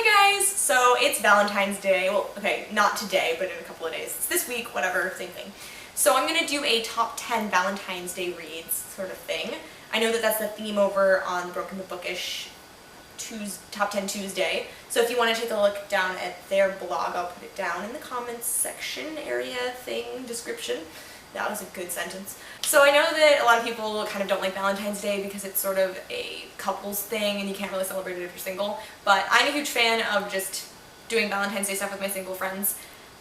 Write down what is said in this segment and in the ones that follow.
Hey guys! So it's Valentine's Day. Well, okay, not today, but in a couple of days. It's this week, whatever, same thing. So I'm gonna do a top 10 Valentine's Day reads sort of thing. I know that that's the theme over on Broken the Bookish Top 10 Tuesday. So if you want to take a look down at their blog, I'll put it down in the comments section area thing, description. That was a good sentence. So I know that a lot of people kind of don't like Valentine's Day because it's sort of a couples thing and you can't really celebrate it if you're single, but I'm a huge fan of just doing Valentine's Day stuff with my single friends,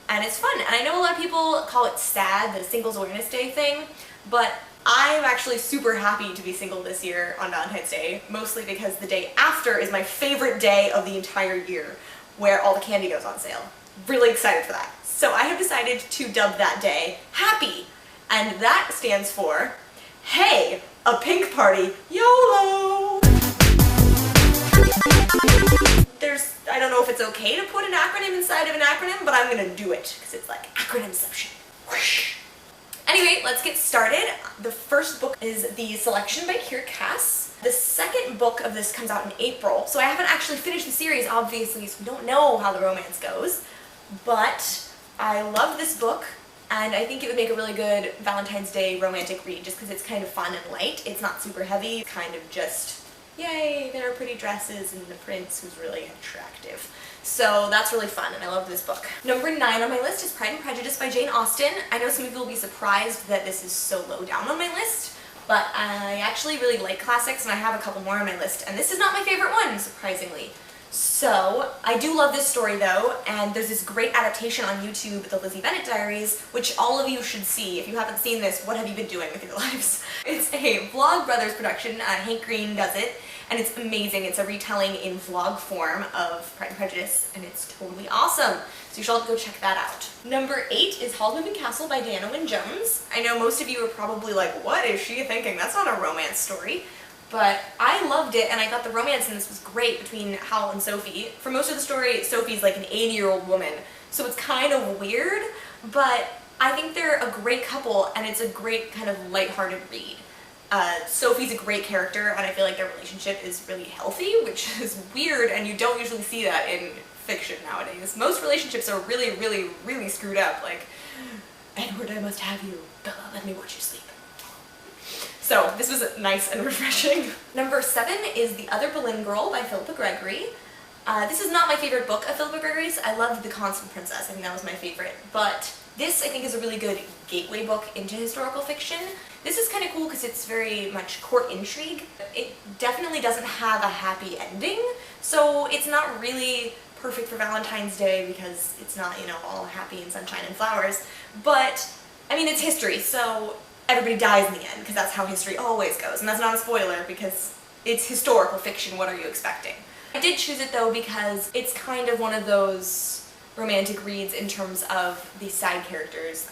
and it's fun. And I know a lot of people call it sad, the Singles Awareness Day thing, but I'm actually super happy to be single this year on Valentine's Day, mostly because the day after is my favorite day of the entire year, where all the candy goes on sale. Really excited for that. So I have decided to dub that day Happy. And that stands for, hey, a pink party, YOLO! I don't know if it's okay to put an acronym inside of an acronym, but I'm gonna do it, because it's like acronymception. Whoosh. Anyway, let's get started. The first book is The Selection by Kira Cass. The second book of this comes out in April, so I haven't actually finished the series, obviously, so we don't know how the romance goes, but I love this book. And I think it would make a really good Valentine's Day romantic read just because it's kind of fun and light. It's not super heavy, it's kind of just, yay, there are pretty dresses and the prince who's really attractive. So that's really fun and I love this book. Number 9 on my list is Pride and Prejudice by Jane Austen. I know some people will be surprised that this is so low down on my list, but I actually really like classics and I have a couple more on my list, and this is not my favorite one, surprisingly. So, I do love this story though, and there's this great adaptation on YouTube, The Lizzie Bennet Diaries, which all of you should see. If you haven't seen this, what have you been doing with your lives? It's a Vlog Brothers production, Hank Green does it, and it's amazing. It's a retelling in vlog form of Pride and Prejudice, and it's totally awesome. So you should all go check that out. Number 8 is Hall's Moving Castle by Diana Wynne Jones. I know most of you are probably like, what is she thinking? That's not a romance story. But I loved it, and I thought the romance in this was great between Hal and Sophie. For most of the story, Sophie's like an 80-year-old woman, so it's kind of weird, but I think they're a great couple, and it's a great kind of lighthearted read. Sophie's a great character, and I feel like their relationship is really healthy, which is weird, and you don't usually see that in fiction nowadays. Most relationships are really, really, really screwed up, like, Edward, I must have you. Bella, let me watch you sleep. So this was nice and refreshing. Number 7 is The Other Boleyn Girl by Philippa Gregory. This is not my favorite book of Philippa Gregory's. I loved The Constant Princess. I think that was my favorite. But this, I think, is a really good gateway book into historical fiction. This is kind of cool because it's very much court intrigue. It definitely doesn't have a happy ending, so it's not really perfect for Valentine's Day because it's not, you know, all happy and sunshine and flowers. But, I mean, it's history, so everybody dies in the end, because that's how history always goes, and that's not a spoiler because it's historical fiction. What are you expecting? I did choose it though because it's kind of one of those romantic reads in terms of the side characters.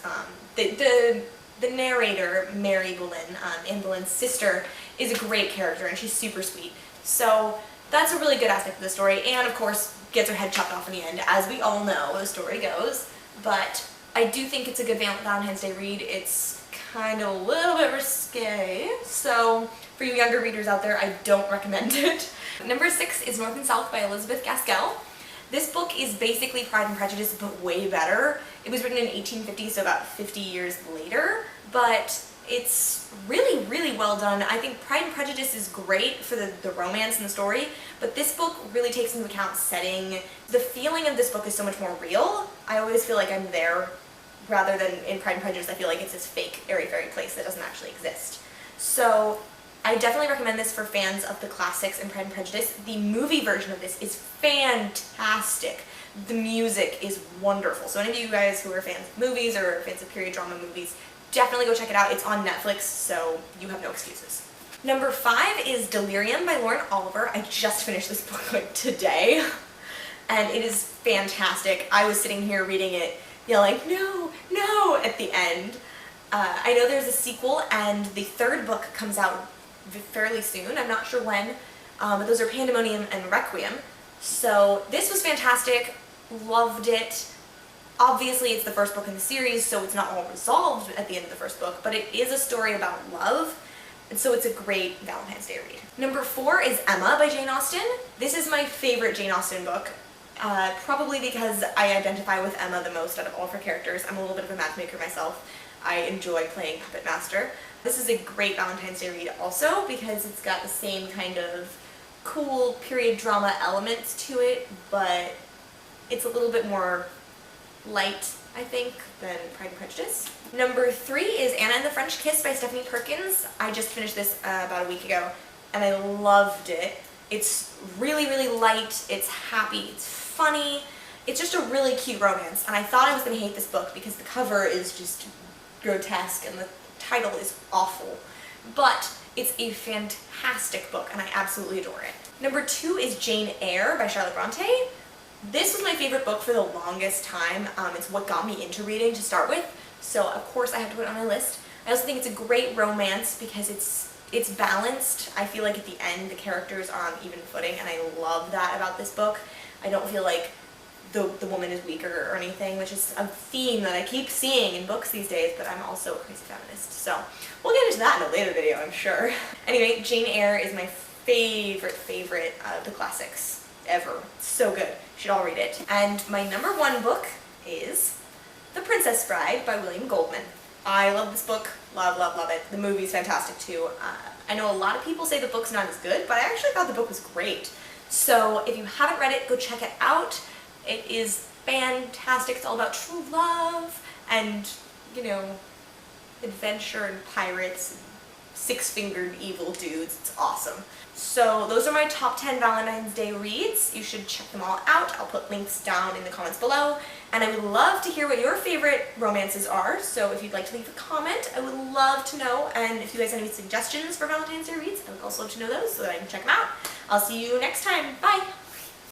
The narrator, Mary Boleyn, Anne Boleyn's sister, is a great character and she's super sweet. So that's a really good aspect of the story, and of course gets her head chopped off in the end, as we all know the story goes. But I do think it's a good Valentine's Day read. It's kind of a little bit risque, so for you younger readers out there, I don't recommend it. Number 6 is North and South by Elizabeth Gaskell. This book is basically Pride and Prejudice, but way better. It was written in 1850, so about 50 years later, but it's really, really well done. I think Pride and Prejudice is great for the romance and the story, but this book really takes into account setting. The feeling of this book is so much more real. I always feel like I'm there, rather than in Pride and Prejudice. I feel like it's this fake airy-fairy place that doesn't actually exist. So I definitely recommend this for fans of the classics and Pride and Prejudice. The movie version of this is fantastic. The music is wonderful. So any of you guys who are fans of movies or fans of period drama movies, definitely go check it out. It's on Netflix, so you have no excuses. Number 5 is Delirium by Lauren Oliver. I just finished this book like today, and it is fantastic. I was sitting here reading it yelling, no, no, at the end. I know there's a sequel, and the 3rd book comes out fairly soon. I'm not sure when, but those are Pandemonium and Requiem. So this was fantastic, loved it. Obviously it's the first book in the series, so it's not all resolved at the end of the first book, but it is a story about love, and so it's a great Valentine's Day read. Number 4 is Emma by Jane Austen. This is my favorite Jane Austen book. Probably because I identify with Emma the most out of all of her characters. I'm a little bit of a matchmaker myself. I enjoy playing Puppet Master. This is a great Valentine's Day read also because it's got the same kind of cool period drama elements to it, but it's a little bit more light, I think, than Pride and Prejudice. Number 3 is Anna and the French Kiss by Stephanie Perkins. I just finished this about a week ago, and I loved it. It's really, really light, it's happy, it's funny, it's just a really cute romance, and I thought I was going to hate this book because the cover is just grotesque and the title is awful, but it's a fantastic book and I absolutely adore it. Number 2 is Jane Eyre by Charlotte Bronte. This was my favorite book for the longest time. It's what got me into reading to start with, so of course I have to put it on my list. I also think it's a great romance because it's balanced. I feel like at the end the characters are on even footing, and I love that about this book. I don't feel like the woman is weaker or anything, which is a theme that I keep seeing in books these days, but I'm also a crazy feminist, so we'll get into that in a later video, I'm sure. Anyway, Jane Eyre is my favorite of the classics ever. It's so good. You should all read it. And my number 1 book is The Princess Bride by William Goldman. I love this book. Love, love, love it. The movie's fantastic too. I know a lot of people say the book's not as good, but I actually thought the book was great. So if you haven't read it, go check it out. It is fantastic. It's all about true love and, you know, adventure and pirates and six-fingered evil dudes. It's awesome. So those are my top 10 Valentine's Day reads. You should check them all out. I'll put links down in the comments below. And I would love to hear what your favorite romances are. So if you'd like to leave a comment, I would love to know. And if you guys have any suggestions for Valentine's Day reads, I would also love to know those so that I can check them out. I'll see you next time. Bye!